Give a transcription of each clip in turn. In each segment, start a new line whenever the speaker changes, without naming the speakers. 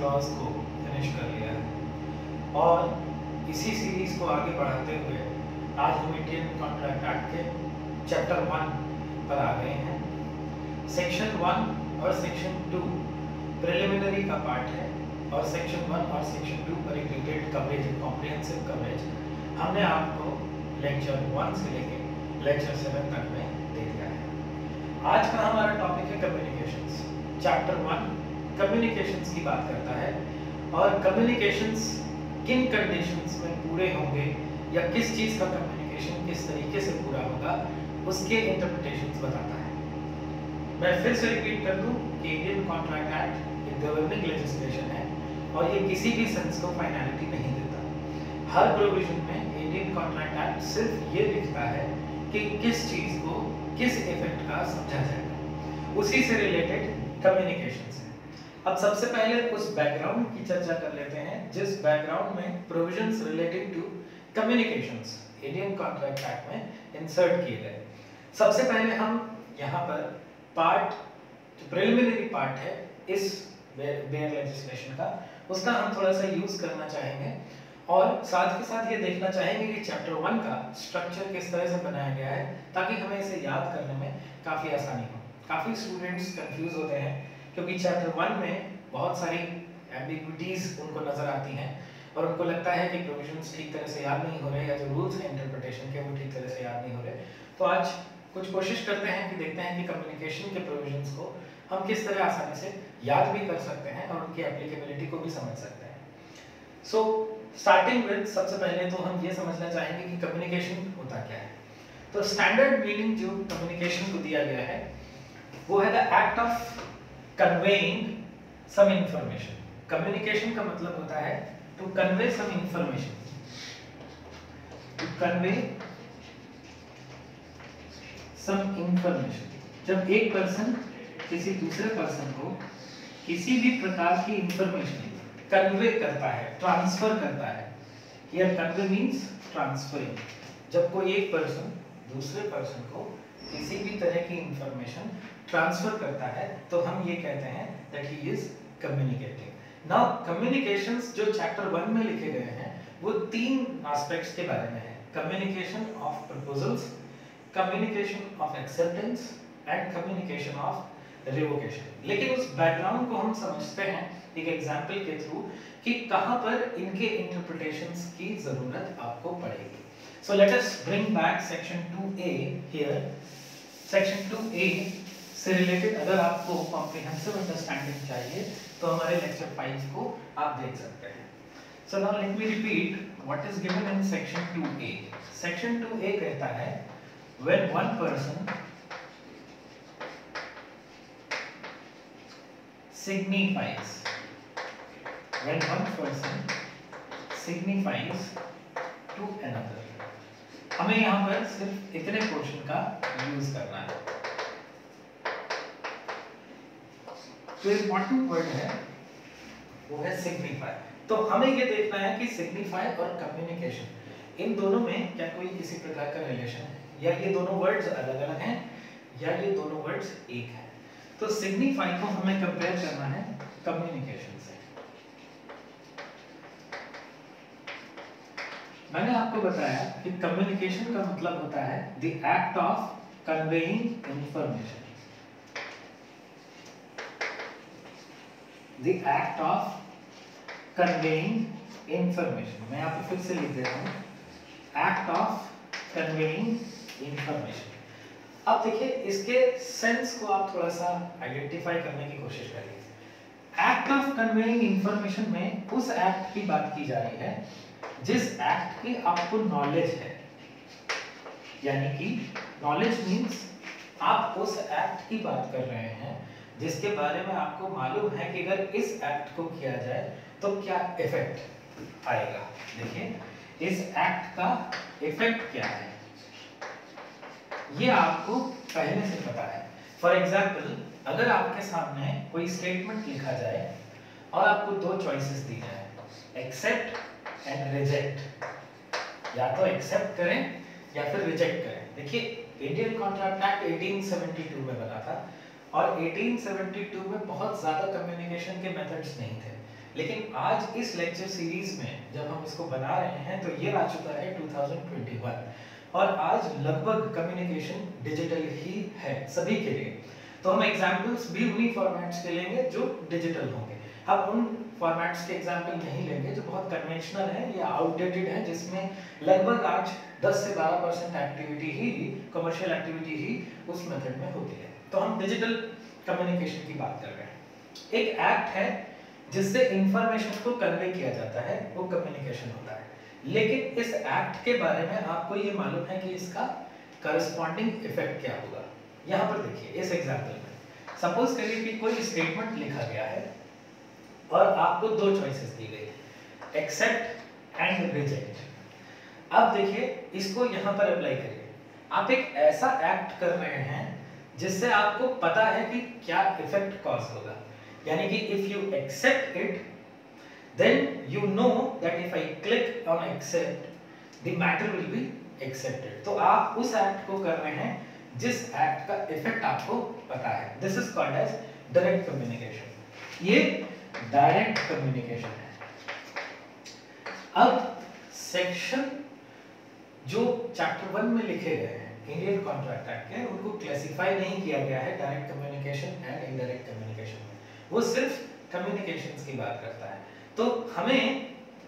Clause को finish कर लिया है और इसी सीरीज को आगे बढ़ाते हुए आज हम इंडियन कॉन्ट्रैक्ट एक्ट के चैप्टर 1 पर आ गए हैं। सेक्शन 1 और सेक्शन 2 प्रिलिमिनरी का पार्ट है और सेक्शन 1 और सेक्शन 2 पर एक डिटेल्ड कवरेज, कॉम्प्रिहेंसिव कवरेज हमने आपको लेक्चर 1 से लेके लेक्चर 7 तक में दे दिया है। आज का हमारा टॉपिक है कम्युनिकेशंस। चैप्टर 1 कम्युनिकेशंस की बात करता है और कम्युनिकेशंस किन कंडीशंस में पूरे होंगे या किस चीज का कम्युनिकेशन किस तरीके से पूरा होगा उसके इंटरप्रिटेशंस बताता है। मैं फिर से रिपीट कर दूं कि इंडियन कॉन्ट्रैक्ट एक्ट एक गवर्निंग लेजिस्लेशन है और ये किसी भी सेंस को फाइनलिटी नहीं देता। हर प्रोविजन में इंडियन कॉन्ट्रैक्ट एक्ट सिर्फ ये लिखता है कि किस चीज को किस इफेक्ट का समझा जाएगा, उसी से रिलेटेड कम्युनिकेशंस है। अब सबसे पहले उस बैकग्राउंड की चर्चा कर लेते हैं जिस बैकग्राउंड में provisions relating to communications Indian contract act में इंसर्ट किए गए। सबसे पहले हम यहाँ पर पार्ट जो प्रिलिमिनरी पार्ट है इस बेयर लेजिस्लेशन का, उसका हम थोड़ा सा यूज करना चाहेंगे और साथ के साथ ये देखना चाहेंगे कि चैप्टर 1 का स्ट्रक्चर किस तरह से बनाया गया है ताकि हमें इसे याद करने में काफ़ी आसानी हो। काफ़ी स्टूडेंट्स कंफ्यूज होते हैं क्योंकि चैप्टर 1 में बहुत सारी एम्बिग्विटीज उनको नजर आती हैं और उनको लगता है कि प्रोविजंस ठीक तरह से याद नहीं हो रहे या जो रूल्स हैं इंटरप्रिटेशन के वो ठीक तरह से याद नहीं हो रहे। तो आज कुछ कोशिश करते हैं कि देखते हैं कि कम्युनिकेशन के प्रोविजंस को हम किस तरह आसानी से याद भी कर सकते हैं और उनकी एप्लीकेबिलिटी को भी समझ सकते हैं। सो स्टार्टिंग विद सबसे पहले तो हम ये समझना चाहेंगे कि कम्युनिकेशन होता क्या है। तो स्टैंडर्ड मीनिंग जो कम्युनिकेशन को दिया गया है वो है the act of conveying some information. Communication का मतलब होता है to convey some information, to convey some information. जब एक पर्सन किसी दूसरे पर्सन को किसी भी प्रकार की इंफॉर्मेशन कन्वे करता है, ट्रांसफर करता है। Here convey means transferring. जब कोई एक पर्सन दूसरे पर्सन को किसी भी तरह की इंफॉर्मेशन ट्रांसफर करता है तो हम ये कहते हैं that he is communicating. Now communications जो चैप्टर 1 में लिखे गए हैं वो 3 एस्पेक्ट्स के बारे में है। Communication of proposals, communication of acceptance and communication of revocation. लेकिन उस बैकग्राउंड को हम समझते हैं एक एग्जांपल के थ्रू कि कहां पर इनके इंटरप्रिटेशंस की जरूरत आपको पड़ेगी। So let us bring back section 2A here. Section 2A से रिलेटेड अगर आपको कॉम्प्रिहेंसिव अंडरस्टैंडिंग चाहिए तो हमारे लेक्चर 5 को आप देख सकते हैं। So now let me repeat what is given in section 2A। Section 2A कहता है when one person signifies, when one person signifies to another। हमें यहाँ पर सिर्फ इतने पोर्शन का यूज करना है। जो इम्पोर्टेंट वर्ड है वो है सिग्निफाई। तो हमें ये देखना है कि सिग्निफाई और कम्युनिकेशन इन दोनों में क्या कोई किसी प्रकार का रिलेशन है या ये दोनों वर्ड्स अलग अलग हैं या ये दोनों वर्ड्स एक हैं। तो सिग्निफाई को हमें कंपेयर करना है कम्युनिकेशन से। मैंने आपको बताया कि कम्युनिकेशन का मतलब होता है the act of conveying information, the act of conveying information. मैं यहाँ पे फिर से लिख देता हूँ, एक्ट ऑफ कन्वेइंग इंफॉर्मेशन। अब देखिए इसके सेंस को आप थोड़ा सा आइडेंटिफाई करने की कोशिश करिए। एक्ट ऑफ कन्वेइंग इंफॉर्मेशन में उस एक्ट की बात की जा रही है जिस एक्ट की आपको नॉलेज है, यानी कि नॉलेज मींस आप उस एक्ट की बात कर रहे हैं जिसके बारे में आपको मालूम है कि अगर इस एक्ट को किया जाए तो क्या इफेक्ट आएगा। देखिए इस एक्ट का इफेक्ट क्या है ये आपको पहले से पता है। फॉर एग्जाम्पल अगर आपके सामने कोई स्टेटमेंट लिखा जाए और आपको 2 चॉइसेस दी जाए, एक्सेप्ट एंड रिजेक्ट, या तो एक्सेप्ट करें या फिर रिजेक्ट करें। देखिए इंडियन कॉन्ट्रैक्ट एक्ट 1872 में बना था और 1872 में बहुत ज्यादा कम्युनिकेशन के मेथड्स नहीं थे। लेकिन आज इस लेक्चर सीरीज में जब हम इसको बना रहे हैं तो ये आ चुका है 2021 और आज लगभग कम्युनिकेशन डिजिटल ही है सभी के लिए। तो हम एग्जांपल्स भी उन्हीं फॉर्मेट्स के लेंगे जो डिजिटल होंगे। हम उन फॉर्मेट्स के एग्जांपल नहीं लेंगे जो बहुत कन्वेंशनल है या आउटडेटेड है, जिसमें लगभग आज 10 से 12% एक्टिविटी ही कमर्शियल एक्टिविटी ही उस मेथड में होती है। तो हम डिजिटल कम्युनिकेशन की बात कर रहे हैं। एक एक्ट है जिससे इंफॉर्मेशन को कन्वे किया जाता है, वो कम्युनिकेशन होता है। लेकिन इस एक्ट के बारे में आपको ये मालूम है कि इसका करस्पॉन्डिंग इफेक्ट क्या होगा। यहाँ पर देखिए इस एग्जांपल में सपोज करिए कि कोई स्टेटमेंट लिखा गया है और आपको दो चॉइसेस दी गई, एक्सेप्ट एंड रिजेक्ट। अब देखिए इसको यहाँ पर अप्लाई करिए। आप एक ऐसा एक्ट कर रहे हैं जिससे आपको पता है कि क्या इफेक्ट कॉज होगा, यानी कि if you accept it then you know that if I click on accept the matter will be accepted। तो आप उस एक्ट को कर रहे हैं जिस एक्ट का इफेक्ट आपको पता है। This is called as direct communication. ये डायरेक्ट कम्युनिकेशन है। अब सेक्शन जो चैप्टर 1 में लिखे गए हैं इंडियन कॉन्ट्रैक्ट एक्ट के, उनको क्लासिफाई नहीं किया गया है direct communication and indirect communication में। वो सिर्फ कम्युनिकेशंस की बात करता है। तो हमें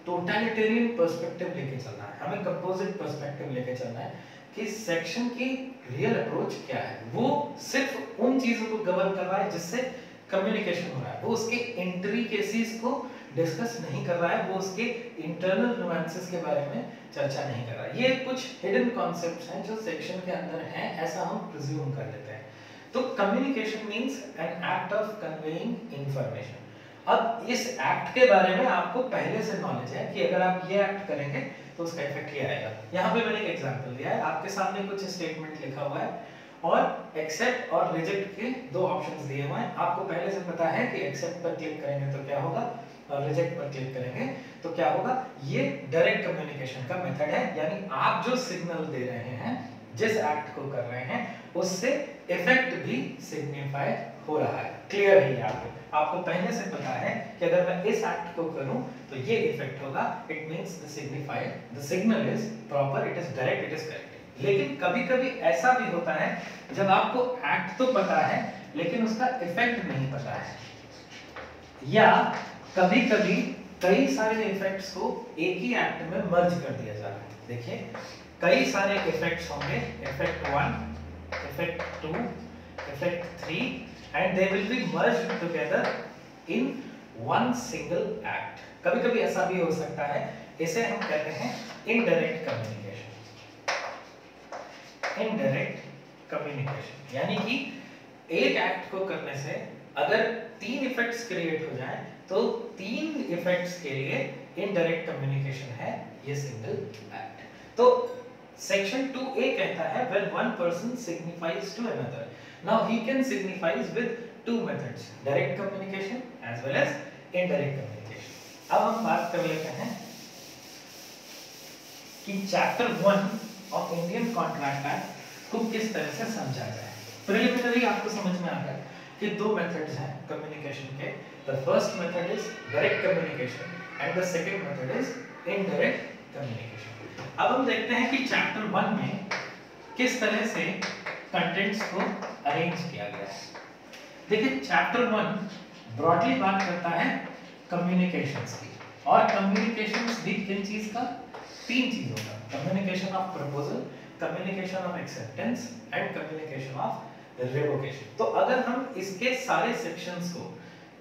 टोटलिटेरियन पर्सपेक्टिव लेके चलना है, हमें कंपोजिट पर्सपेक्टिव लेके चलना है कि सेक्शन की रियल अप्रोच क्या है। वो सिर्फ उन चीजों को कवर कर रहा है जिससे कम्युनिकेशन हो रहा है। वो उसके एंट्री केसेस को डिस्कस नहीं कर रहा है, वो उसके इंटरनल नुआंसेस के बारे में चर्चा नहीं कर रहा है। ये कुछ हिडन कॉन्सेप्ट्स हैं जो सेक्शन के अंदर हैं, ऐसा हम प्रिज्यूम कर लेते हैं। तो communication means an act of conveying information. अब इस एक्ट के बारे में आपको पहले से नॉलेज है कि अगर आप ये एक्ट करेंगे तो उसका इफेक्ट ये आएगा। यहाँ पे मैंने एक एग्जांपल दिया है, आपके सामने कुछ स्टेटमेंट लिखा हुआ है और एक्सेप्ट और रिजेक्ट के दो ऑप्शंस दिए हुए हैं। आपको पहले से पता है कि एक्सेप्ट पर क्लिक करेंगे तो क्या होगा और रिजेक्ट पर क्लिक करेंगे तो क्या होगा। ये डायरेक्ट कम्युनिकेशन का मेथड है, यानी आप जो सिग्नल दे रहे हैं, जिस एक्ट को कर रहे हैं, उससे इफेक्ट भी सिग्निफाई हो रहा है। क्लियर है? आपको पहले से पता है कि अगर मैं इस एक्ट को करूं तो ये इफेक्ट होगा। It means the signified, the signal is proper, it is direct, it is correct. लेकिन कभी-कभी ऐसा भी होता है जब आपको एक्ट तो पता है लेकिन उसका इफेक्ट नहीं पता है, या कभी-कभी कई सारे इफेक्ट्स को एक ही एक्ट में मर्ज कर दिया जा रहा है। देखिए कई सारे इफेक्ट्स होंगे, effect 1, effect 2, effect 3 and they will be merged together in one single act। कभी-कभी ऐसा भी हो सकता है, इसे हम कहते हैं इनडायरेक्ट कम्युनिकेशन। इनडायरेक्ट कम्युनिकेशन यानी कि एक एक्ट को करने से अगर 3 इफेक्ट्स क्रिएट हो जाएं तो 3 इफेक्ट्स के लिए इनडायरेक्ट कम्युनिकेशन है ये सिंगल एक्ट। तो सेक्शन 2A कहता है when one person signifies to another। Now he can signifies with two methods, direct communication as well as indirect communication। अब हम बात कर लेते हैं कि chapter 1 of Indian contract act को किस तरह से समझा जाए। प्रिलिमिनरी आपको समझ में आ गया कि दो मेथड्स हैं कम्युनिकेशन के। The first method is direct communication and the second method is indirect communication. अब हम देखते हैं कि चैप्टर 1 में किस तरह से कंटेंट्स को अरेंज किया गया है। देखिए चैप्टर 1 ब्रॉडली बात करता है कम्युनिकेशंस की, और कम्युनिकेशंस भी किन चीज का? 3 चीजों का, communication of proposal, communication of acceptance and communication of revocation. तो अगर हम इसके सारे सेक्शंस को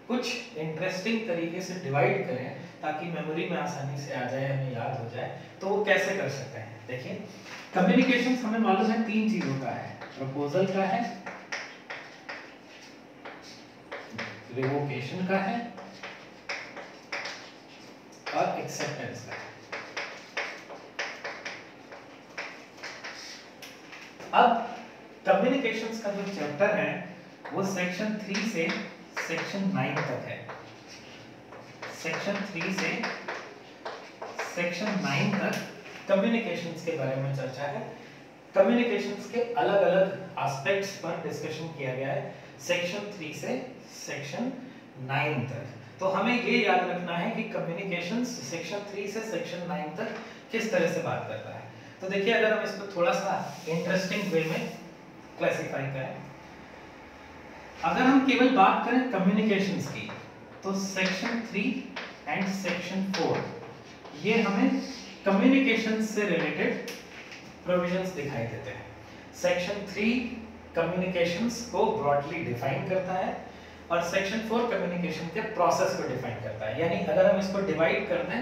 कुछ इंटरेस्टिंग तरीके से डिवाइड करें ताकि मेमोरी में आसानी से आ जाए, हमें याद हो जाए, तो वो कैसे कर सकते हैं? देखिए कम्युनिकेशंस हमें मालूम है 3 चीजों का है, प्रपोजल का है, रिवोकेशन का है और एक्सेप्टेंस का है। अब कम्युनिकेशंस का जो चैप्टर है वो सेक्शन 3 से सेक्शन 9 तक है। सेक्शन 3 से सेक्शन 9 तक कम्युनिकेशंस के बारे में चर्चा है। कम्युनिकेशंस के अलग-अलग एस्पेक्ट्स पर डिस्कशन किया गया है सेक्शन 3 से सेक्शन 9 तक। तो हमें ये याद रखना है कि कम्युनिकेशन सेक्शन 3 से सेक्शन 9 तक किस तरह से बात करता है। तो देखिए अगर हम इसको थोड़ा सा इंटरेस्टिंग वे में क्लासिफाई करें, अगर हम केवल बात करें कम्युनिकेशंस की तो सेक्शन 3 एंड सेक्शन 4 ये हमें कम्युनिकेशन से रिलेटेड प्रोविजंस दिखाई देते हैं। सेक्शन 3 कम्युनिकेशंस को ब्रॉडली डिफाइन करता है और सेक्शन 4 कम्युनिकेशन के प्रोसेस को डिफाइन करता है। यानी अगर हम इसको डिवाइड कर दें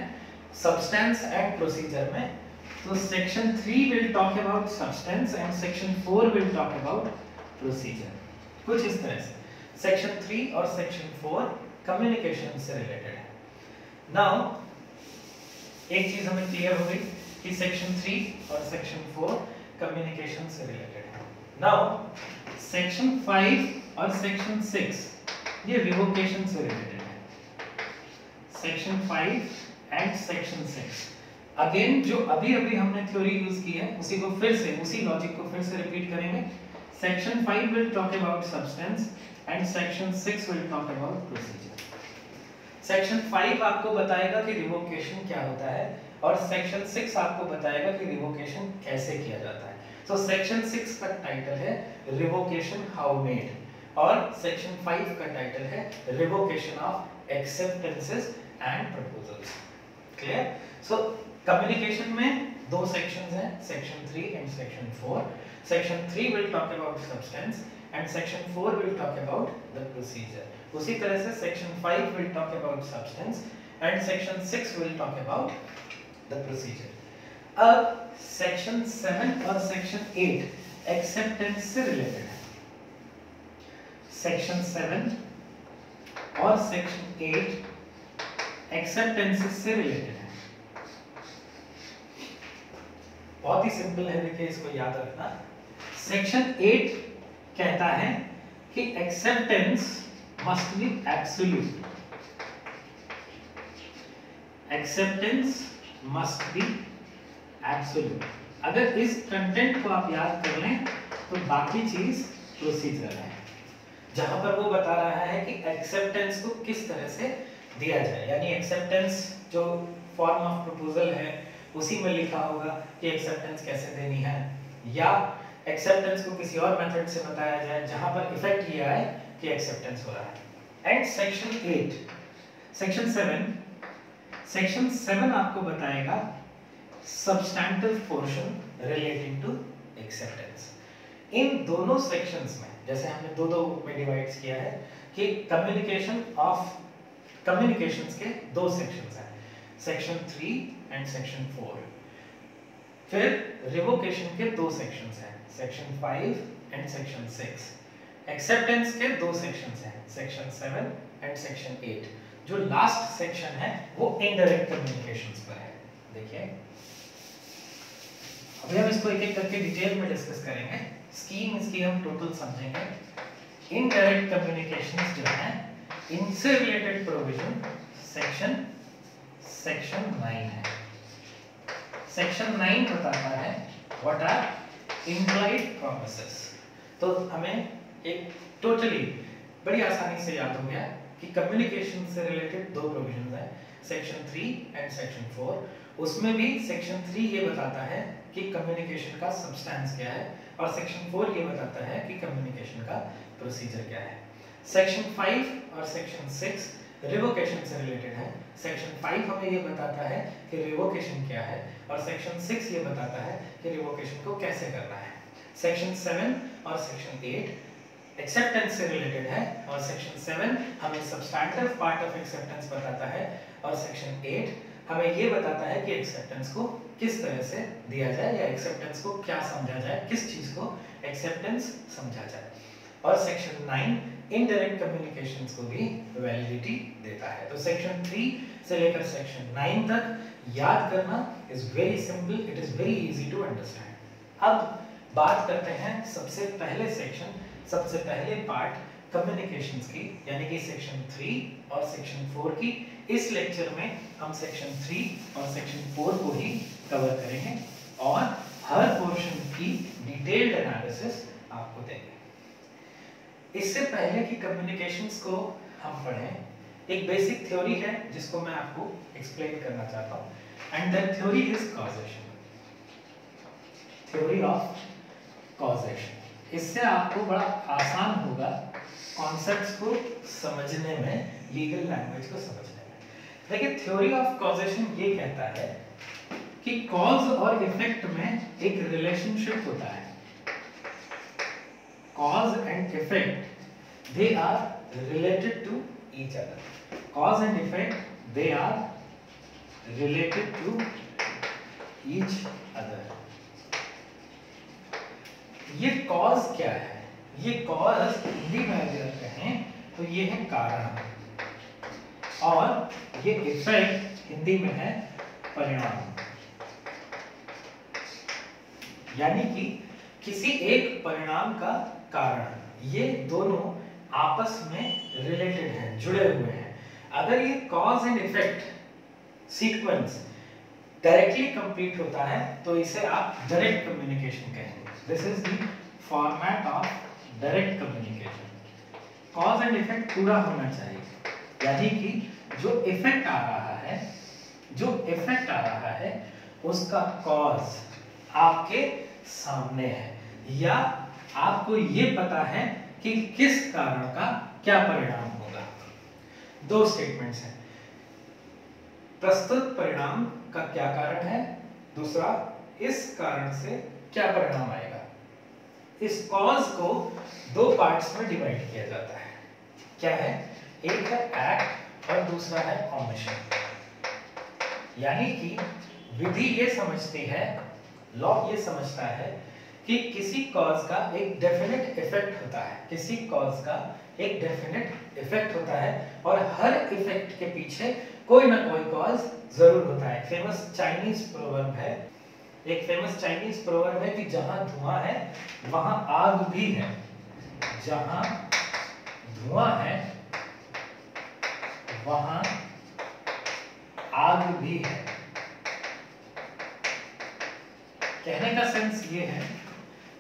सब्सटेंस एंड प्रोसीजर में, तो section 3 will talk about substance and section 4 will talk about procedure. कुछ इस तरह से सेक्शन 3 और सेक्शन 4 कम्युनिकेशन से रिलेटेड है। नाउ एक चीज हमें क्लियर हो गई कि सेक्शन 3 और सेक्शन 4 कम्युनिकेशन से रिलेटेड है। नाउ सेक्शन 5 और सेक्शन 6 ये रिवोकेशन से रिलेटेड है। सेक्शन 5 एंड सेक्शन 6 अगेन जो अभी हमने थ्योरी यूज की है उसी को फिर से, उसी लॉजिक को फिर से रिपीट करेंगे। Section 5 will talk about substance and section 6 will talk about procedure. Section 5 आपको बताएगा कि रिवोकेशन क्या होता है और सेक्शन 6 आपको बताएगा कि रिवोकेशन कैसे किया जाता है। तो सेक्शन 6 का टाइटल है रिवोकेशन हाउ मेड और सेक्शन 5 का टाइटल है revocation of acceptances and proposals. Clear? So communication में दो सेक्शंस हैं, section 3 and section 4। Section 3 will talk about substance and section 4 will talk about the procedure. उसी तरह से section 5 will talk about substance and section 6 will talk about the procedure. अब section 7 और section 8 acceptance से related है। Section 7 और section 8 acceptances से related है। बहुत ही सिंपल है, देखिए इसको याद रखना। सेक्शन 8 कहता है कि acceptance must be absolute. Acceptance must be absolute. अगर इस कंटेंट को आप याद कर लें तो बाकी चीज प्रोसीजर है, जहां पर वो बता रहा है कि एक्सेप्टेंस को किस तरह से दिया जाए। यानी एक्सेप्टेंस जो फॉर्म ऑफ प्रपोजल है उसी में लिखा होगा कि एक्सेप्टेंस कैसे देनी है, या एक्सेप्टेंस को किसी और मेथड से बताया जाए जहां पर इफेक्ट ये आए कि एक्सेप्टेंस हो रहा है। एंड सेक्शन 8, सेक्शन 7 आपको बताएगा substantive portion relating to acceptance. इन दोनों सेक्शंस में, जैसे हमने दो में डिवाइड किया है कि कम्युनिकेशंस के दो सेक्शंस हैं, सेक्शन 3 एंड सेक्शन 4। फिर रिवोकेशन के दो सेक्शंस हैं, सेक्शन 5 एंड सेक्शन 6। एक्सेप्टेंस के दो सेक्शंस हैं, सेक्शन 7 एंड सेक्शन 8। जो लास्ट सेक्शन है वो इनडायरेक्ट कम्युनिकेशंस पर है। देखिए अभी हम इसको एक एक करके डिटेल में डिस्कस करेंगे, स्कीम इसकी हम टोटल समझेंगे। इनडायरेक्ट कम्युनिकेशंस जो है इनसे रिलेटेड प्रोविजन सेक्शन 9 है। सेक्शन 9 बताता है व्हाट आर इम्प्लाइड प्रॉमिसेस। तो हमें एक टोटली बड़ी आसानी से याद हो गया कि कम्युनिकेशन से रिलेटेड दो प्रोविजंस हैं, सेक्शन 3 एंड सेक्शन 4। उसमें भी सेक्शन 3 ये बताता है कि कम्युनिकेशन का सब्सटेंस क्या है और सेक्शन 4 ये बताता है कि कम्युनिकेशन का प्रोसीजर क्या है। सेक्शन 5 और सेक्शन 6 रिवोकेशन से रिलेटेड है। सेक्शन 5 हमें ये बताता है कि रिवोकेशन क्या है और सेक्शन 6 ये बताता है कि रिवोकेशन को कैसे करना है। सेक्शन 7 और सेक्शन 8 एक्सेप्टेंस से रिलेटेड है और सेक्शन 7 हमें सब्सटैंटिव पार्ट ऑफ एक्सेप्टेंस बताता है और सेक्शन 8 हमें ये बताता है कि एक्सेप्टेंस को किस तरह से दिया जाए या एक्सेप्टेंस को क्या समझा जाए, किस चीज को एक्सेप्टेंस समझा जाए। और सेक्शन 9 इनडायरेक्ट कम्युनिकेशंस को भी वैलिडिटी देता है। तो सेक्शन 3 से लेकर सेक्शन 9 तक याद करना is very simple, it is very easy to understand. अब बात करते हैं सबसे पहले सेक्शन, सबसे पहले पार्ट कम्युनिकेशंस की, यानी कि सेक्शन 3 और सेक्शन 4 की। इस लेक्चर में हम सेक्शन 3 और सेक्शन 4 को ही कवर करेंगे और हर पोर्शन की डिटेल्ड एनालिसिस आपको देंगे। इससे पहले कि कम्युनिकेशंस को हम पढ़ें, एक बेसिक थ्योरी है जिसको मैं आपको एक्सप्लेन करना चाहता हूँ, and that theory is causation, theory of causation. इससे आपको बड़ा आसान होगा कॉन्सेप्ट्स को समझने में, लीगल लैंग्वेज को समझने में। देखिए थ्योरी ऑफ कॉजेशन ये कहता है कि कॉज और इफेक्ट में एक रिलेशनशिप होता है। Cause and effect they are related to each other. Cause and effect, they are related to each other. ये cause क्या है? ये cause हिंदी में अगर कहें तो ये है कारण, और ये effect हिंदी में है परिणाम। यानी कि किसी एक परिणाम का कारण, ये दोनों आपस में रिलेटेड हैं, जुड़े हुए हैं। अगर ये cause and effect sequence directly complete होता है तो इसे आप डायरेक्ट कम्युनिकेशन कहेंगे। This is the format of direct communication. Cause and effect पूरा होना चाहिए, यानी कि जो इफेक्ट आ रहा है उसका कॉज आपके सामने है, या आपको ये पता है कि किस कारण का क्या परिणाम होगा। दो स्टेटमेंट्स हैं, प्रस्तुत परिणाम का क्या कारण है, दूसरा इस कारण से क्या परिणाम आएगा। इस कॉज को दो पार्ट्स में डिवाइड किया जाता है। क्या है? एक है एक्ट और दूसरा है ओमिशन। यानी कि विधि ये समझती है, लॉ ये समझता है कि किसी कॉज का एक डेफिनेट इफेक्ट होता है, किसी कॉज का एक डेफिनेट इफेक्ट होता है, और हर इफेक्ट के पीछे कोई ना कोई कॉज जरूर होता है। फेमस चाइनीज प्रोवर्ब है, एक फेमस चाइनीज प्रोवर्ब है कि जहां धुआं है वहां आग भी है, जहां धुआं है वहां आग भी है। कहने का सेंस ये है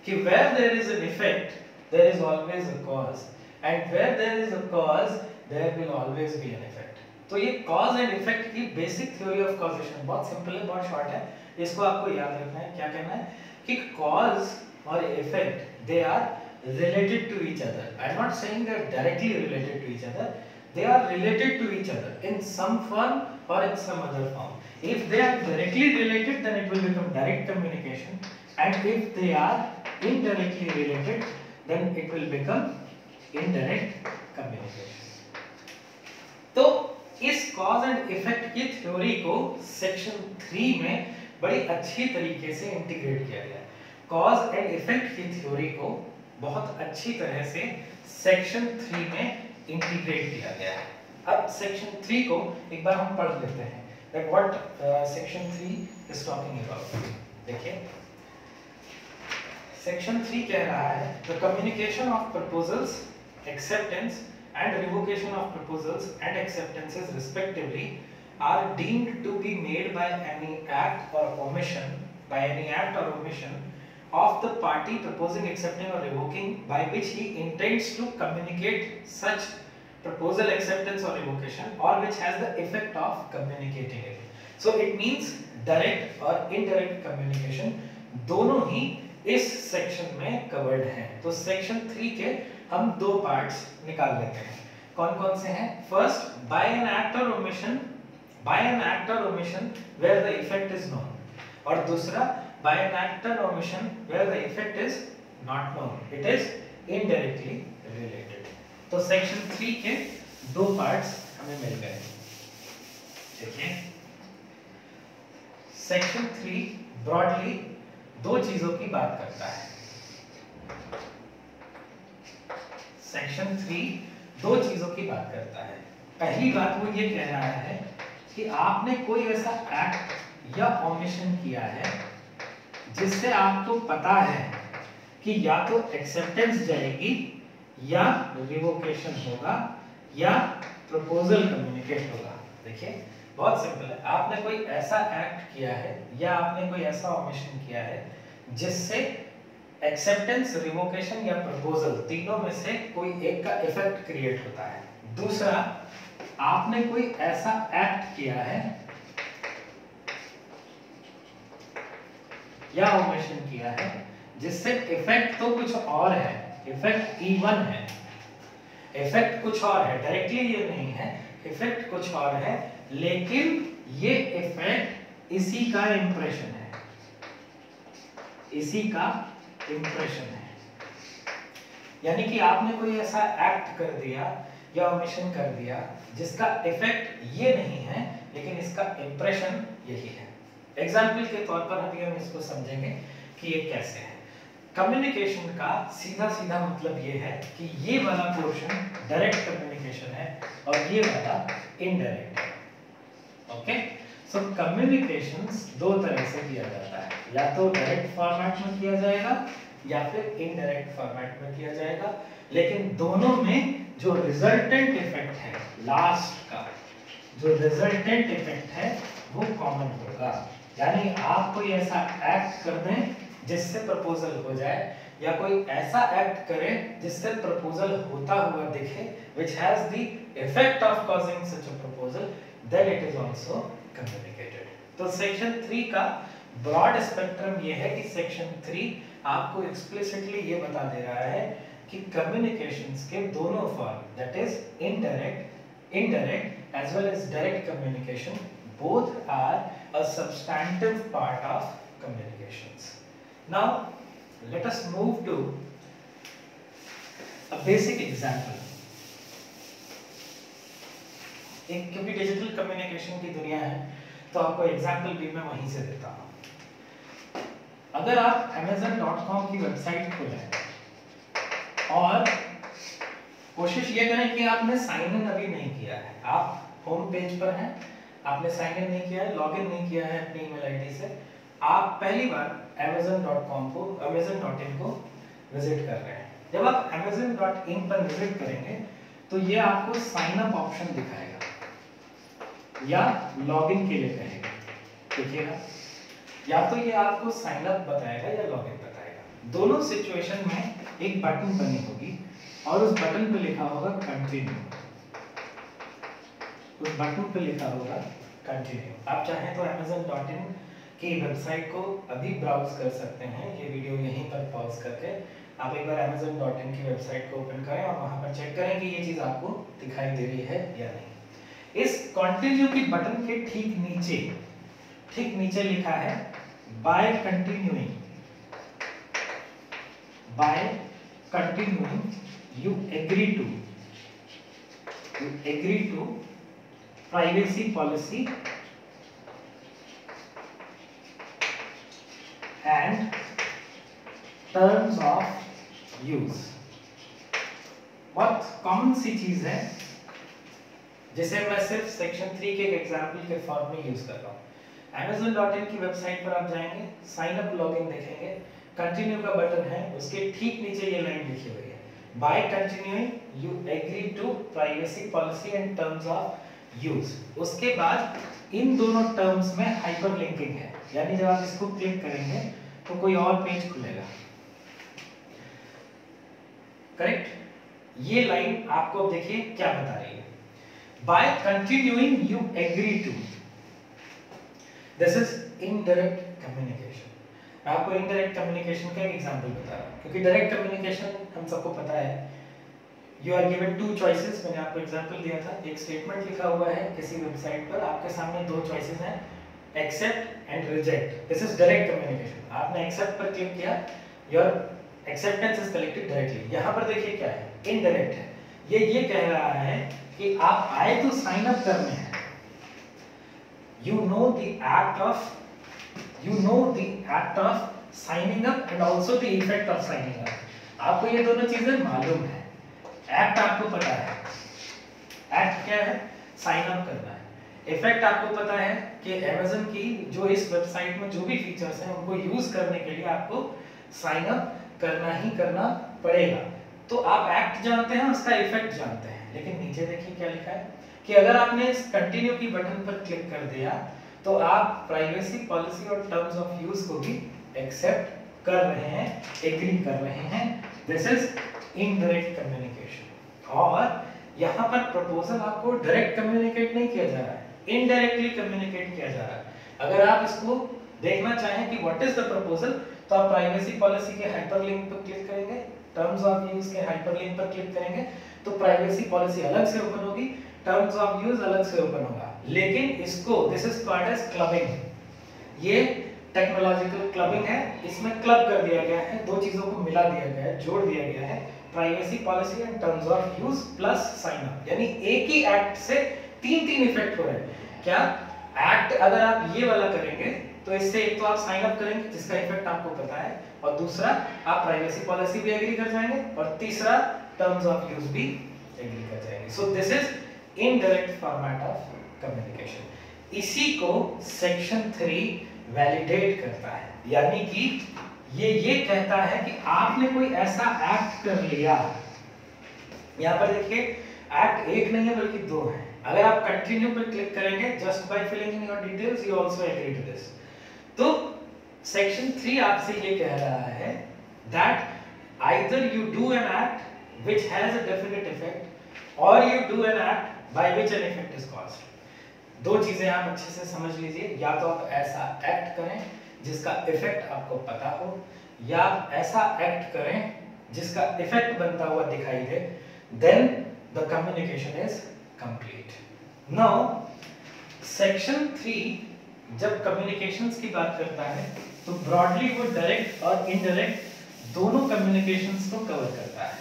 कि where there is an effect, there is always a cause, and where there is a cause, there will always be an effect. तो ये cause and effect की basic theory of causation बहुत simple है, बहुत short है, इसको आपको याद रखना है। क्या कहना है कि cause और effect they are related to each other. I am not saying they are directly related to each other. They are related to each other in some form or in some other form. If they are directly related, then it will become direct communication, and if they are indirectly related, then it will become indirect communication. तो इस cause and effect की theory को section 3 में बड़ी अच्छी तरीके से integrate किया गया है। cause and effect की थ्योरी को बहुत अच्छी तरह से सेक्शन 3 में इंटीग्रेट किया गया है। अब सेक्शन 3 को एक बार हम पढ़ लेते हैं, that what section 3 is talking about. देखिए सेक्शन 3 कह रहा है the communication of proposals, acceptance and revocation of proposals and acceptances respectively are deemed to be made by any act or omission of the party proposing, accepting or revoking, by which he intends to communicate such proposal, acceptance or revocation, or which has the effect of communicating it. So it means direct or indirect communication दोनों ही इस section में covered हैं। तो section 3 के हम दो parts निकाल लेते हैं। कौन कौन से हैं? First, by an act or omission where the effect is known, और दूसरा by an act or omission where the effect is not known, it is indirectly related। तो सेक्शन 3 के दो पार्ट्स हमें मिल गए। देखिए सेक्शन 3 ब्रॉडली दो चीजों की बात करता है। सेक्शन 3 दो चीजों की बात करता है। पहली बात वो ये कह रहा है कि आपने कोई ऐसा एक्ट या ओमिशन किया है जिससे आपको पता है कि या तो एक्सेप्टेंस जाएगी या रिवोकेशन होगा या प्रपोजल कम्युनिकेट होगा। देखिए बहुत सिंपल है, आपने कोई ऐसा एक्ट किया है या आपने कोई ऐसा ओमिशन किया है जिससे एक्सेप्टेंस, रिवोकेशन या प्रपोजल तीनों में से कोई एक का इफेक्ट क्रिएट होता है। दूसरा, आपने कोई ऐसा एक्ट किया है या ओमिशन किया है जिससे इफेक्ट तो कुछ और है, इफेक्ट E1 है, इफेक्ट कुछ और है, डायरेक्टली ये नहीं है, इफेक्ट कुछ और है, लेकिन ये इफेक्ट इसी का इंप्रेशन है, इसी का इंप्रेशन है। यानी कि आपने कोई ऐसा एक्ट कर दिया या ओमिशन कर दिया जिसका इफेक्ट ये नहीं है, लेकिन इसका इंप्रेशन यही है। एग्जाम्पल के तौर पर अभी हम इसको समझेंगे कि ये कैसे है। कम्युनिकेशन का सीधा सीधा मतलब ये है कि ये वाला पोर्शन डायरेक्ट कम्युनिकेशन है और ये वाला इनडायरेक्ट है। ओके, सो कम्युनिकेशंस दो तरह से किया जाता है, या तो डायरेक्ट फॉर्मेट में किया जाएगा या फिर इनडायरेक्ट फॉर्मेट में किया जाएगा, लेकिन दोनों में जो रिजल्टेंट इफेक्ट है, लास्ट का जो रिजल्टेंट इफेक्ट है वो कॉमन होगा। यानी आप कोई ऐसा एक्ट कर दें जिससे प्रपोजल हो जाए, या कोई ऐसा एक्ट करें जिससे प्रपोजल होता हुआ दिखे, which has the effect of causing such a proposal, then it is also communicated। तो सेक्शन 3 का ब्रॉड स्पेक्ट्रम ये है कि सेक्शन 3 आपको एक्सप्लिसिटली ये बता दे रहा है कि कम्युनिकेशंस के दोनों form, that is indirect as well as direct communication, both are a substantive part of communications। Now let us move to a basic example। एक क्योंकि डिजिटल कम्युनिकेशन की दुनिया है तो आपको एग्जाम्पल भी मैं वहीं से देता हूँ। अगर आप amazon.com की वेबसाइट खोलें और कोशिश ये करें कि आपने साइन इन अभी नहीं किया है, आप होम पेज पर हैं, आपने साइन इन नहीं किया है, लॉगिन नहीं किया है अपनी ईमेल आईडी से, आप पहली बार amazon.com को amazon.in को विजिट कर रहे हैं। जब आप amazon.in पर विजिट करेंगे तो ये आपको साइन अप ऑप्शन दिखाएगा या लॉगिन के लिए कहेगा, देखिएगा, या तो ये आपको साइन अप बताएगा या लॉगिन बताएगा। दोनों सिचुएशन में एक बटन बनी होगी और उस बटन पे लिखा होगा कंटिन्यू, उस बटन पे लिखा होगा कंटिन्यू। आप चाहें तो amazon.in की वेबसाइट को अभी ब्राउज कर सकते हैं, ये वीडियो यहीं पर पॉज करके आप एक बार amazon.in की वेबसाइट को ओपन करें और वहां पर चेक करें कि ये चीज आपको दिखाई दे रही है या नहीं। इस कंटिन्यू की बटन के ठीक नीचे लिखा है by continuing you agree to privacy policy and terms of use। बहुत कॉमन सी चीज है जिसे मैं सिर्फ सेक्शन 3 के एग्जाम्पल के फॉर्म में यूज कर रहा हूँ। amazon.in की वेबसाइट पर आप जाएंगे, साइन अप लॉगिन देखेंगे, कंटिन्यू का बटन है, उसके ठीक नीचे ये लाइन लिखी हुई है by continuing you agree to privacy policy and terms of use. उसके बाद इन दोनों टर्म्स में हाइपरलिंकिंग है, यानी जब आप इसको क्लिक करेंगे तो कोई और पेज खुलेगा, करेक्ट। ये लाइन आपको देखिए क्या बता रही है, by continuing you agree to, this is indirect communication. मैं आपको इनडायरेक्ट कम्युनिकेशन का एक एग्जांपल बता रहा हूं, क्योंकि डायरेक्ट कम्युनिकेशन हम सबको पता है, you are given two choices. मैंने आपको एग्जांपल दिया था, एक स्टेटमेंट लिखा हुआ है किसी वेबसाइट पर, आपके सामने दो चॉइसेस हैं, accept and reject. This is direct communication. आपने एक्सेप्ट पर क्लिक किया, your acceptance is collected directly. यहाँ पर देखिए क्या है, इनडायरेक्ट है। ये कह रहा है कि आप आए तो साइन अप करने हैं, you know the act of signing up and also the effect of signing up। आपको ये दोनों चीजें मालूम है, एक्ट आपको पता है, एक्ट क्या है, साइन अप करना है। इफेक्ट आपको पता है कि Amazon की जो इस वेबसाइट में जो भी फीचर्स हैं उनको यूज करने के लिए आपको साइन अप करना ही करना पड़ेगा। तो आप एक्ट जानते हैं, उसका इफेक्ट जानते हैं, लेकिन नीचे देखिए क्या लिखा है कि अगर आपने इस कंटिन्यू की बटन पर क्लिक कर दिया तो आप प्राइवेसी पॉलिसी और टर्म्स ऑफ यूज को भी एक्सेप्ट कर रहे हैं, एग्री कर रहे हैं। This is indirect communication. और यहाँ पर प्रपोजल आपको डायरेक्ट कम्युनिकेट नहीं किया जा रहा है, इनडायरेक्टली कम्युनिकेट किया जा रहा है। अगर आप इसको देखना चाहें कि व्हाट इज द प्रपोजल, तो आप प्राइवेसी पॉलिसी के हाइपरलिंक पर क्लिक करेंगे, टर्म्स ऑफ यूज के हाइपरलिंक पर क्लिक करेंगे, तो प्राइवेसी पॉलिसी अलग से ओपन होगी, टर्म्स ऑफ यूज अलग से ओपन होगा। लेकिन इसको this is called as clubbing, ये टेक्नोलॉजिकल क्लबिंग है। इसमें क्लब कर दिया गया है, दो चीजों को मिला दिया गया है, जोड़ दिया गया है, privacy policy and terms of use plus sign up, यानी एक ही एक्ट से तीन इफेक्ट हो रहे हैं। क्या एक्ट अगर आप ये वाला करेंगे तो इससे एक तो आप साइन अप करेंगे जिसका इफेक्ट आपको पता है, और दूसरा आप प्राइवेसी पॉलिसी भी एग्री कर जाएंगे, और तीसरा टर्म्स ऑफ यूज भी एग्री कर जाएंगे। So this is indirect format of communication. इसी को सेक्शन 3 वैलिडेट करता है, यानी कि ये कहता है कि आपने कोई ऐसा एक्ट कर लिया, यहाँ पर देखिए एक्ट एक नहीं है बल्कि दो है। अगर आप कंटिन्यू पर क्लिक करेंगे, just by filling in your details you also agree to this, तो सेक्शन 3 आपसे ये कह रहा है that either you do an act which has a definite effect और you do an act by which an effect is caused. दो चीजें आप अच्छे से समझ लीजिए, या तो आप ऐसा एक्ट करें जिसका इफेक्ट आपको पता हो, या आप ऐसा एक्ट करें जिसका इफेक्ट बनता हुआ दिखाई दे, then the communication is complete. Now section 3 जब कम्युनिकेशंस की बात करता है तो ब्रॉडली वो डायरेक्ट और इनडायरेक्ट दोनों कम्युनिकेशंस को कवर करता है।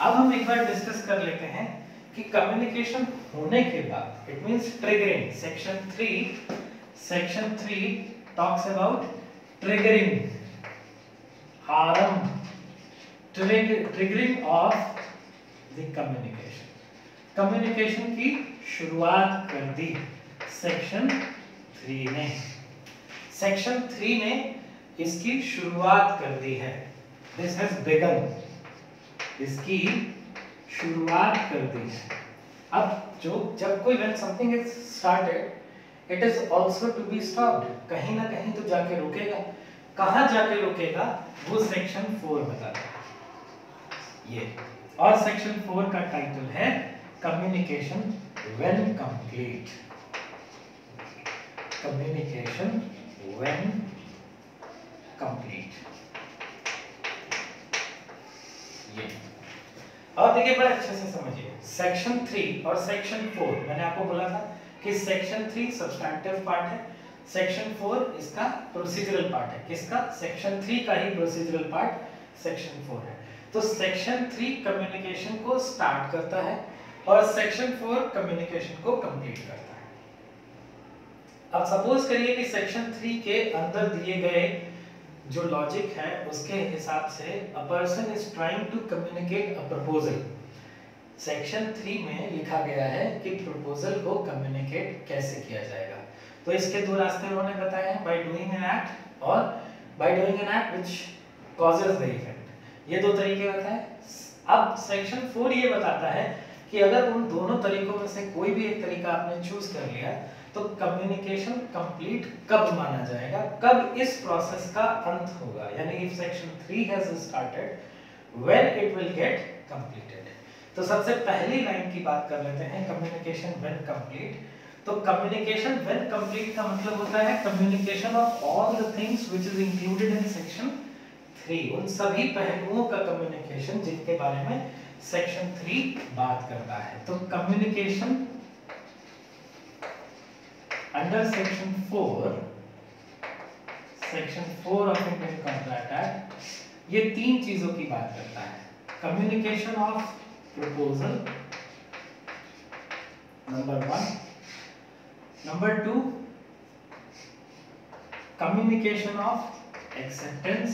अब हम एक बार डिस्कस कर लेते हैं कि कम्युनिकेशन होने के बाद, it means triggering, section 3 talks about triggering, triggering of the communication की शुरुआत कर दी सेक्शन 3 ने। सेक्शन 3 ने इसकी शुरुआत कर दी है, दिस हैज बिगन, इसकी शुरुआत कर दी है। अब जब कोई when something is started it is also to be stopped, कहीं ना कहीं तो जाके रुकेगा, कहाँ जाके रुकेगा वो सेक्शन 4 बताता है ये। और सेक्शन 4 का टाइटल है communication when complete, communication when complete. ये और देखिए बड़े अच्छे से समझिए, सेक्शन 3 और सेक्शन 4, मैंने आपको बोला था कि सेक्शन 3 सब्सटैंटिव पार्ट है, सेक्शन 4 इसका प्रोसीजरल पार्ट है। किसका? सेक्शन 3 का ही प्रोसीजरल पार्ट सेक्शन 4 है। तो सेक्शन 3 कम्युनिकेशन को स्टार्ट करता है और सेक्शन 4 कम्युनिकेशन को कंप्लीट करता है। अब सपोज करिए कि सेक्शन 3 के अंदर दिए गए जो लॉजिक है उसके हिसाब से a person is trying to communicate a proposal. Section 3 में लिखा गया है कि प्रपोजल को कम्युनिकेट कैसे किया जाएगा। तो इसके दो रास्ते उन्होंने बताए हैं, बाय डूइंग एन एक्ट और by doing an act which causes the effect. ये दो तरीके बताए हैं। अब सेक्शन 4 ये बताता है कि अगर उन दोनों तरीकों में से कोई भी एक तरीका आपने चूज कर लिया तो कम्युनिकेशन कंप्लीट कब माना जाएगा, कब इस प्रोसेस का अंत होगा, यानी if section 3 has started when it will get completed. तो सबसे पहली लाइन की बात कर लेते हैं, कम्युनिकेशन व्हेन कंप्लीट। तो कम्युनिकेशन व्हेन कंप्लीट का मतलब होता है communication of all the things which is included in section 3, उन सभी पहलुओं का कम्युनिकेशन जिनके बारे में सेक्शन 3 बात करता है। तो communication under section 4 of Indian contract act ये तीन चीजों की बात करता है। Communication of proposal number 1, number 2 communication of acceptance,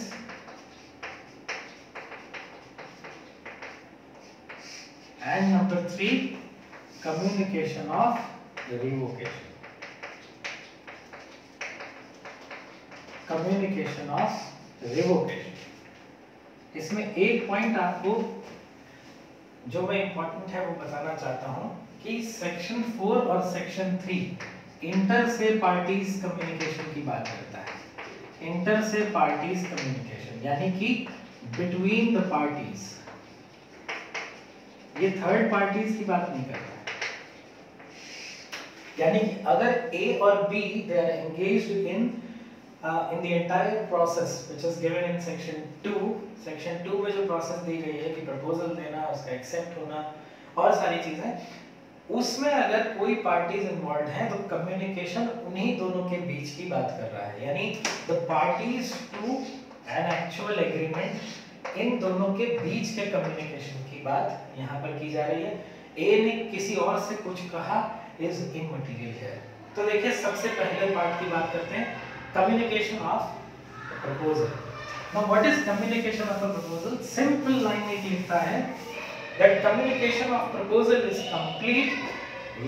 and number 3 communication of revocation. Communication of revocation, इसमें एक पॉइंट आपको जो मैं इंपॉर्टेंट है वो बताना चाहता हूं कि सेक्शन 4 और सेक्शन 3 इंटर से पार्टीज कम्युनिकेशन की बात करता है। इंटर से पार्टीज कम्युनिकेशन यानी कि बिटवीन द पार्टीज, ये थर्ड पार्टीज की बात नहीं कर रहा है। यानी कि अगर A और B they are engaged in the entire process which is given in section 2 में जो प्रोसेस दी गई है कि प्रपोजल देना, उसका एक्सेप्ट होना और सारी चीजें, उसमें अगर कोई पार्टीज इन्वॉल्व हैं तो कम्युनिकेशन उन्हीं दोनों के बीच की बात कर रहा है। यानी the parties to an actual agreement, इन दोनों के बीच के कम्युनिकेशन की बात यहाँ पर की जा रही है। ए ने किसी और से कुछ कहा इज इमटेरियल है। तो देखिए सबसे पहले पार्ट की बात करते हैं, communication of proposal. Now what is communication of a proposal? Simple line एक लिखता है that communication of proposal is complete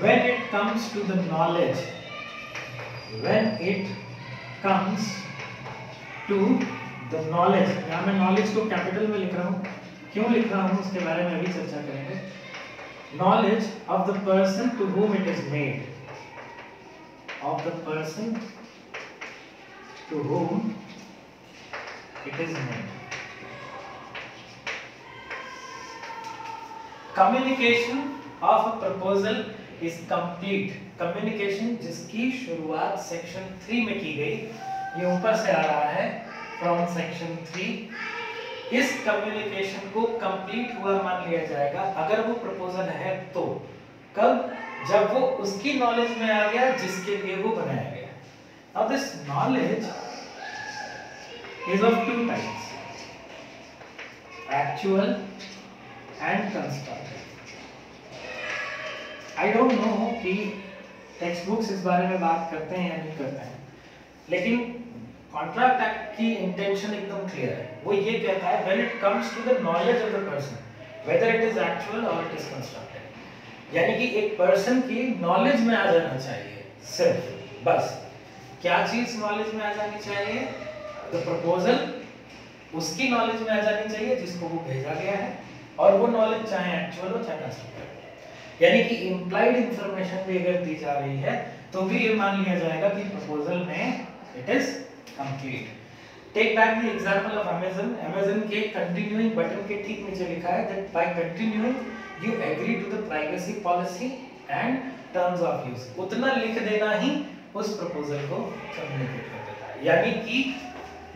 when it comes to the knowledge, when it comes to the knowledge। यहाँ मैं knowledge को capital में लिख रहा हूँ, क्यों लिख रहा हूँ उसके बारे में अभी चर्चा करेंगे। knowledge of the person to whom it is made, of the person to whom it is made। Communication of a proposal is complete। Communication जिसकी शुरुआत सेक्शन 3 में की गई, ये ऊपर से आ रहा है from सेक्शन 3। इस कम्युनिकेशन को कंप्लीट हुआ मान लिया जाएगा अगर वो प्रपोजल है तो। कब? जब वो उसकी नॉलेज में आ गया जिसके लिए वो बनाया गया। Now this knowledge is of two types, actual and constructive। I don't know कि टेक्स्ट बुक्स इस बारे में बात करते हैं या नहीं करते हैं, लेकिन कॉन्ट्रैक्ट एक्ट की इंटेंशन एकदम क्लियर है। वो ये कहता है when it comes to the knowledge of the person, whether it is actual or it is constructive। यानी कि एक पर्सन की नॉलेज में आ जाना चाहिए सिर्फ, बस। क्या चीज नॉलेज में आ जानी चाहिए? द प्रपोजल उसकी नॉलेज में आ जानी चाहिए जिसको वो भेजा गया है, और वो नॉलेज चाहे एक्चुअल हो चाहे कंस्ट्रक्टिव। यानी कि इंप्लाइड इंफॉर्मेशन भी अगर दी जा रही है तो भी ये मान लिया जाएगा कि प्रपोजल में it is complete. Take back the example of Amazon. Amazon के कंटिन्यूइंग बटन के ठीक नीचे लिखा है that by continuing you agree to the privacy policy and terms of use. उतना लिख देना ही उस प्रपोजल को कम्युनिकेट कर देता है। यानी कि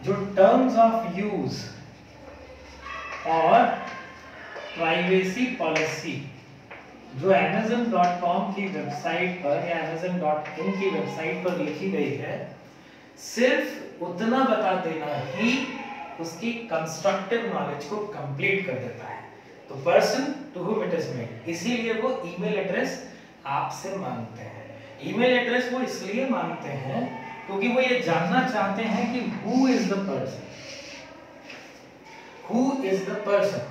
जो टर्म्स ऑफ यूज और प्राइवेसी पॉलिसी जो amazon.com की वेबसाइट पर या amazon.in की वेबसाइट पर लिखी गई है, सिर्फ उतना बता देना ही उसकी कंस्ट्रक्टिव नॉलेज को कंप्लीट कर देता है। तो person to whom it is made, इसीलिए वो ईमेल एड्रेस आपसे मांगते हैं। ईमेल एड्रेस वो इसलिए मांगते हैं क्योंकि वो ये जानना चाहते हैं कि who is the person, who is the person.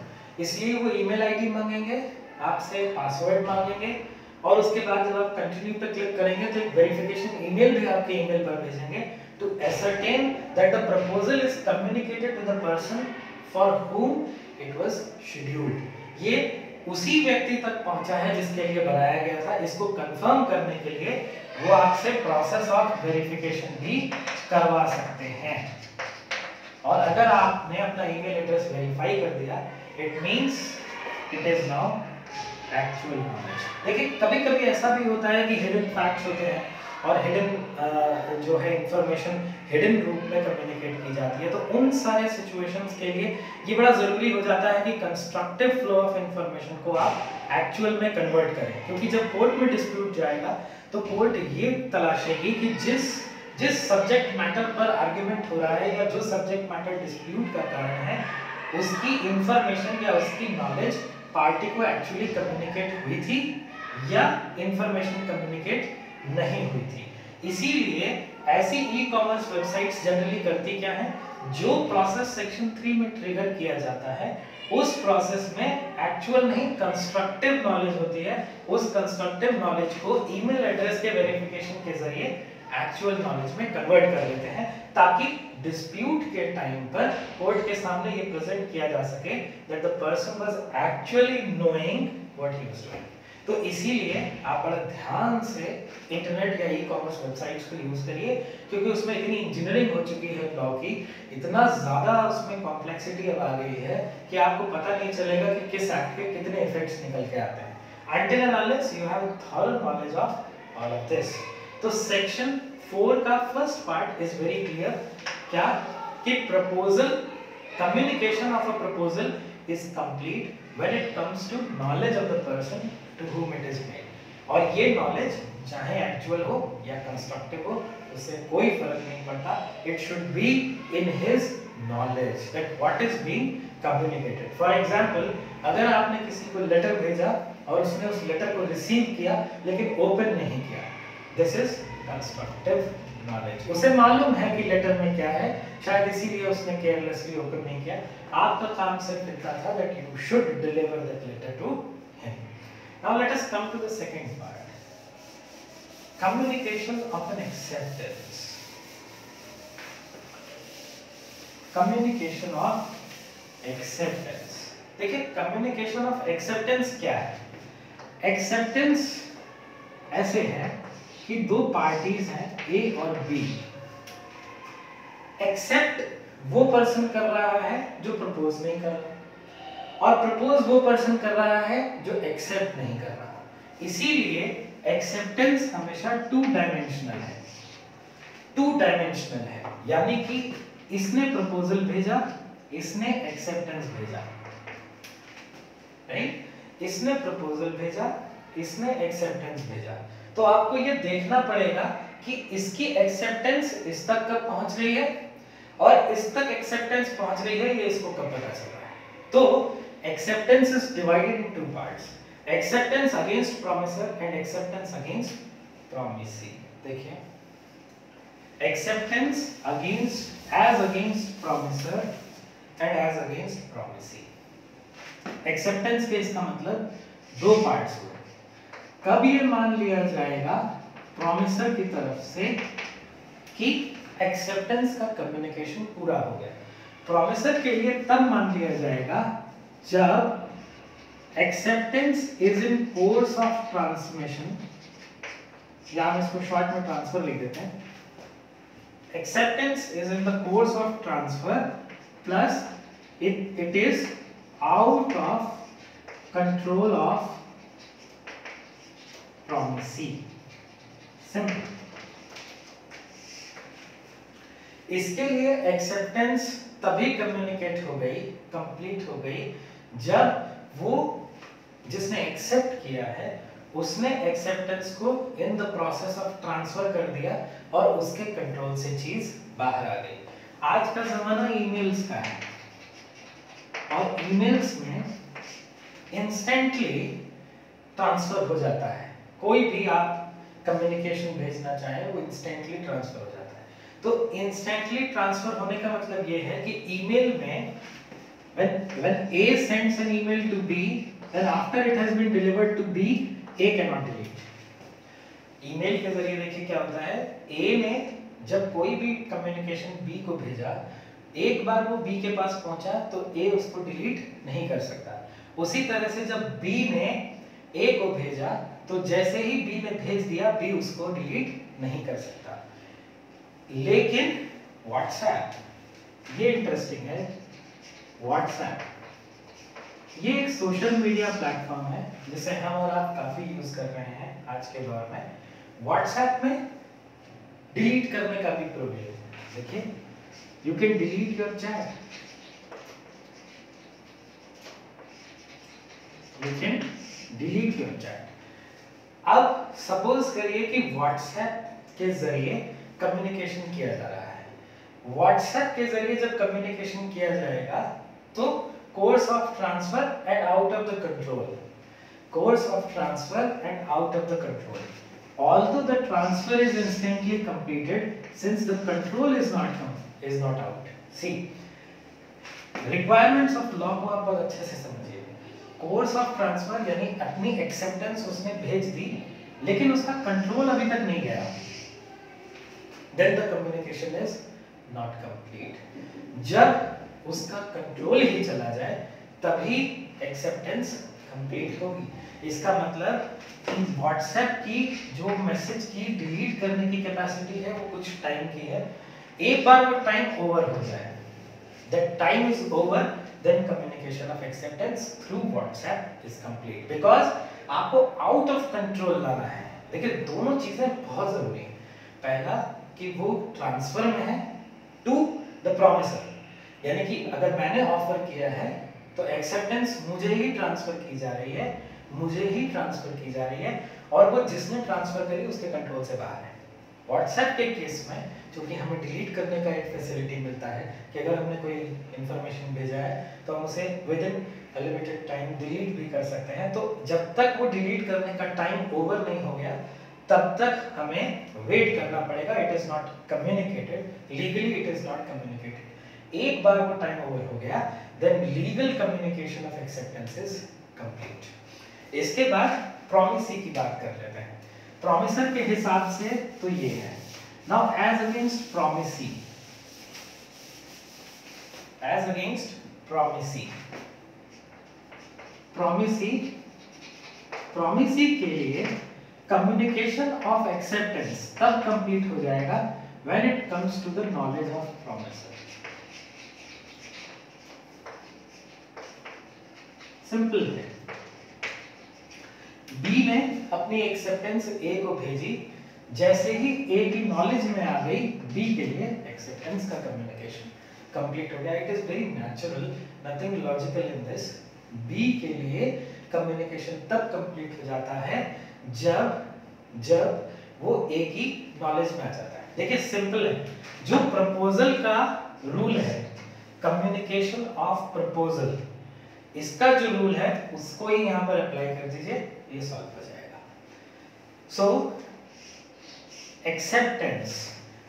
इसलिए वो ईमेल आईडी मांगेंगे आपसे, पासवर्ड मांगेंगे, और उसके बाद जब आप कंटिन्यू पे क्लिक करेंगे तो एक वेरिफिकेशन ईमेल भी आपके ईमेल पर भेजेंगे to ascertain that the proposal is communicated to the person for whom it was scheduled। ये उसी व्यक्ति तक पहुंचा है जिसके लिए बनाया गया था। इसको कंफर्म करने के लिए वो आपसे प्रोसेस ऑफ वेरिफिकेशन भी करवा सकते हैं। और अगर आपने अपना ईमेल एड्रेस वेरीफाई कर दिया, it means it is now actual knowledge. देखिए कभी-कभी ऐसा भी होता है कि हिडन फैक्ट्स होते हैं और हिडन जो है इंफॉर्मेशन हिडन रूप में कम्युनिकेट की जाती है। तो उन सारे सिचुएशंस के लिए ये बड़ा जरूरी हो जाता है कि कंस्ट्रक्टिव फ्लो ऑफ इंफॉर्मेशन को आप एक्चुअल में कन्वर्ट करें, क्योंकि जब कोर्ट में डिस्प्यूट जाएगा तो कोर्ट ये तलाशेगी कि जिस सब्जेक्ट मैटर पर आर्गुमेंट हो रहा है या जो सब्जेक्ट मैटर डिस्प्यूट का कारण है, उसकी इंफॉर्मेशन या उसकी नॉलेज पार्टी को एक्चुअली कम्युनिकेट हुई थी या इंफॉर्मेशन कम्युनिकेट नहीं हुई थी। इसीलिए ऐसी ई कॉमर्स वेबसाइट्स जनरली करती क्या है, जो प्रोसेस सेक्शन 3 में ट्रिगर किया जाता है उस प्रोसेस में एक्चुअल नहीं कंस्ट्रक्टिव नॉलेज होती है, उस कंस्ट्रक्टिव नॉलेज को ईमेल एड्रेस के वेरिफिकेशन के जरिए एक्चुअल नॉलेज में कन्वर्ट कर लेते हैं, ताकि डिस्प्यूट के टाइम पर कोर्ट के सामने ये प्रेजेंट किया जा सके that the person was actually knowing what he was doing. तो इसीलिए आप बड़ा ध्यान से इंटरनेट या ई कॉमर्स वेबसाइट्स को यूज करिए, क्योंकि उसमें इतनी इंजीनियरिंग हो चुकी है लॉ की, इतना ज्यादा उसमें कॉम्प्लेक्सिटी अब आ गई है कि आपको पता नहीं चलेगा कि किस एक्ट के कितने इफेक्ट्स निकल के आते हैं, until and unless you have a thorough knowledge of all of this। तो सेक्शन 4 का first part is very clear, क्या कि proposal, communication of a proposal is complete when it comes to knowledge of the person to whom it is made। और ये knowledge चाहे actual हो या constructive हो, उससे कोई फर्क नहीं पड़ता, it should be in his knowledge that what is being communicated। For example, अगर आपने किसी को लेटर भेजा और उसने उस लेटर को रिसीव किया लेकिन ओपन नहीं किया, this is constructive knowledge। उसे मालूम है कि लेटर में क्या है, शायद इसीलिए उसने केयरलेसली ओपन नहीं किया। आपका काम सिर्फ इतना था that you should deliver that letter to him। Now let us come to the second part, communication of an acceptance। communication of acceptance। देखिए communication of acceptance क्या है? acceptance ऐसे है कि दो पार्टीज हैं A और B। एक्सेप्ट वो पर्सन कर रहा है जो प्रपोज नहीं कर रहा, और प्रपोज वो पर्सन कर रहा है जो एक्सेप्ट नहीं कर रहा। इसीलिए एक्सेप्टेंस हमेशा टू डायमेंशनल है, टू डायमेंशनल है, यानी कि इसने प्रपोजल भेजा, इसने एक्सेप्टेंस भेजा, राइट? इसने प्रपोजल भेजा, इसने एक्सेप्टेंस भेजा। तो आपको ये देखना पड़ेगा कि इसकी एक्सेप्टेंस इस तक कब पहुंच रही है और इस तक एक्सेप्टेंस पहुंच रही है, ये इसको कब पता चल रहा है। तो acceptance is divided into parts, acceptance against promisor and acceptance against promisee. देखिए acceptance against, as against promisor and as against promisee. Acceptance के इसका मतलब दो पार्ट्स हुए। कब ये मान लिया जाएगा प्रॉमिसर की तरफ से कि एक्सेप्टेंस का कम्युनिकेशन पूरा हो गया। प्रॉमिसर के लिए तब मान लिया जाएगा जब acceptance is in course of transmission, या हम इसको शॉर्ट में ट्रांसफर लिख देते हैं। Acceptance is in the course of transfer plus it is out of control of promisee। Simple. इसके लिए एक्सेप्टेंस तभी कम्युनिकेट हो गई, कंप्लीट हो गई, जब वो जिसने एक्सेप्ट किया है उसने एक्सेप्टेंस को in the process of transfer कर दिया और उसके कंट्रोल से चीज बाहर आ गई। आज का जमाना ईमेल्स का है और ईमेल्स में इंस्टेंटली ट्रांसफर हो जाता है। कोई भी आप कम्युनिकेशन भेजना चाहें वो इंस्टेंटली ट्रांसफर हो जाता है। तो इंस्टेंटली ट्रांसफर होने का मतलब ये है कि ईमेल में when A sends an email to B, then after it has been delivered to B, A cannot delete। Email के जरिए देखिए क्या होता है, A ने जब कोई भी कम्युनिकेशन B को भेजा, एक बार वो B के पास पहुंचा तो A उसको डिलीट नहीं कर सकता। उसी तरह से जब B ने A को भेजा तो जैसे ही B ने भेज दिया, B उसको डिलीट नहीं कर सकता। लेकिन WhatsApp, ये इंटरेस्टिंग है, WhatsApp ये एक सोशल मीडिया प्लेटफॉर्म है जिसे हम और आप काफी यूज कर रहे हैं आज के दौर में। WhatsApp में डिलीट करने का भी प्रोविजन है। देखिए, you can delete your chat, you can delete your chat. अब सपोज करिए कि WhatsApp के जरिए कम्युनिकेशन किया जा रहा है। WhatsApp के जरिए जब कम्युनिकेशन किया जाएगा तो course of transfer and out of the control, course of transfer and out of the control. Although the transfer is instantly completed, since the control is not out। See, requirements of law को आप बहुत अच्छे से समझिए। Course of transfer यानी अपनी acceptance उसने भेज दी लेकिन उसका कंट्रोल अभी तक नहीं गया, then the communication is not complete। जब उसका कंट्रोल ही चला जाए तभी एक्सेप्टेंस कंप्लीट होगी। इसका मतलब कि व्हाट्सएप की जो मैसेज की डिलीट करने की कैपेसिटी है वो कुछ टाइम की है। एक बार वो टाइम ओवर हो जाए, that time is over, then communication of acceptance through WhatsApp is complete, because आपको out of control लाना है। देखिए दोनों चीजें बहुत जरूरी हैं। पहला कि वो ट्रांसफर में है टू द प्रोमिसर, यानी कि अगर मैंने ऑफर किया है तो एक्सेप्टेंस मुझे ही ट्रांसफर की जा रही है, मुझे ही ट्रांसफर की जा रही है, और वो जिसने ट्रांसफर करी उसके कंट्रोल से बाहर है। व्हाट्सएप के केस में क्योंकि हमें डिलीट करने का एक फैसिलिटी मिलता है कि अगर हमने कोई इंफॉर्मेशन भेजा है तो हम उसे with in a limited time delete भी कर सकते हैं। तो जब तक वो डिलीट करने का टाइम ओवर नहीं हो गया तब तक हमें वेट करना पड़ेगा। It is not communicated legally, it is not communicated. एक बार वो टाइम ओवर हो गया then legal communication of acceptance is complete. इसके बाद प्रॉमिसी की बात कर लेते हैं। प्रॉमिसर के हिसाब से तो ये है। Now as against promisee, as against promisee, promisee के लिए कम्युनिकेशन ऑफ एक्सेप्टेंस तब कंप्लीट हो जाएगा when it comes to the knowledge of promisor. Simple है। बी ने अपनी एक्सेप्टेंस ए को भेजी, जैसे ही ए की नॉलेज में आ गई बी के लिए एक्सेप्टेंस का कम्युनिकेशन कंप्लीट हो गया। It is very natural, nothing logical in this. B के लिए कम्युनिकेशन तब कंप्लीट हो जाता है जब वो ए की नॉलेज में आ जाता है। देखिए सिंपल है, जो प्रपोजल का रूल है, कम्युनिकेशन ऑफ प्रपोजल, इसका जो रूल है उसको ही यहां पर अप्लाई कर दीजिए, ये सॉल्व हो जाएगा। सो acceptance,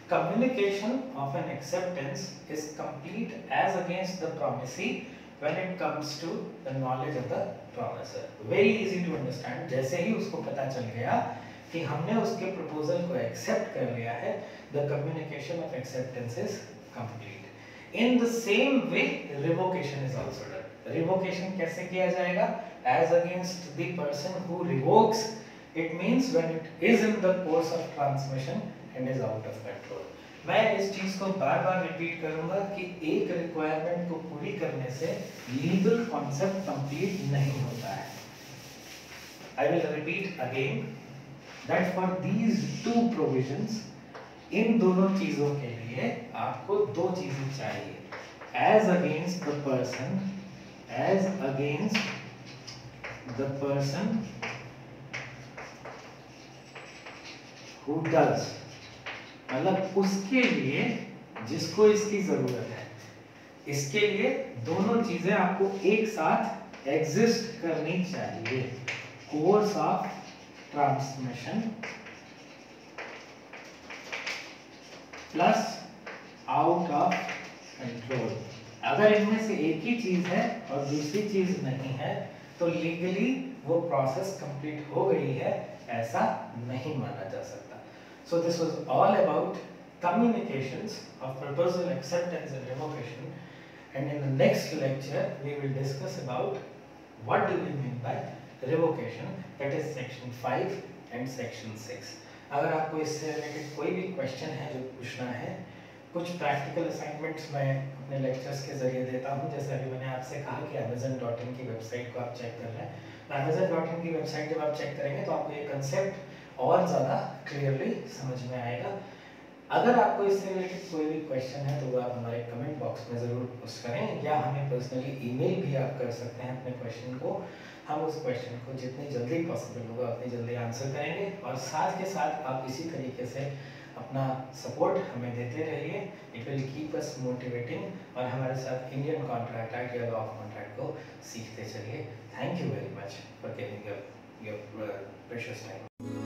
communication of an acceptance is complete as against the promisee when it comes to the knowledge of the promiser. Very easy to understand. जैसे ही उसको पता चल गया कि हमने उसके proposal को accept कर लिया है, the communication of acceptance is complete. In the same way, revocation is also done. Revocation कैसे किया जाएगा? As against the person who revokes, it means when it is in the course of transmission and is out of control. मैं इस चीज को बार बार repeat करूंगा कि एक रिक्वायरमेंट को पूरी करने से लीगल कॉन्सेप्ट कंप्लीट नहीं होता है। I will repeat again that for these two provisions, इन दोनों चीजों के लिए आपको दो चीजें चाहिए। As against the person, as against the person who does, मतलब उसके लिए जिसको इसकी जरूरत है, इसके लिए दोनों चीजें आपको एक साथ एग्जिस्ट करनी चाहिए। Course of transmission plus out of control. अगर इनमें से एक ही चीज है और दूसरी चीज नहीं है तो लीगली वो प्रोसेस कंप्लीट हो गई है, ऐसा नहीं माना जा सकता। So this was all about communications of proposal, acceptance and revocation, and in the next lecture we will discuss about what do we mean by revocation, that is section 5 and section 6. अगर आपको इससे related कोई भी question है जो पूछना है, कुछ प्रैक्टिकल असाइनमेंट्स मैं अपने लेक्चर्स के जरिए देता हूं। जैसे अभी मैंने आपसे कहा कि amazon.in की वेबसाइट को आप चेक कर लें। amazon.in की वेबसाइट जब आप चेक करेंगे तो आपको ये कंसेप्ट और ज़्यादा क्लियरली समझ में आएगा। अगर आपको इससे रिलेटेड कोई भी क्वेश्चन है तो वो आप हमारे कमेंट बॉक्स में ज़रूर पोस्ट करें, या हमें पर्सनली ईमेल भी आप कर सकते हैं अपने क्वेश्चन को। हम उस क्वेश्चन को जितनी जल्दी पॉसिबल होगा उतनी जल्दी आंसर करेंगे, और साथ के साथ आप इसी तरीके से अपना सपोर्ट हमें देते रहिए। It will keep us motivating, और हमारे साथ इंडियन कॉन्ट्रैक्ट एक्ट या लॉ ऑफ कॉन्ट्रैक्ट को सीखते चलिए। Thank you very much for giving your precious time.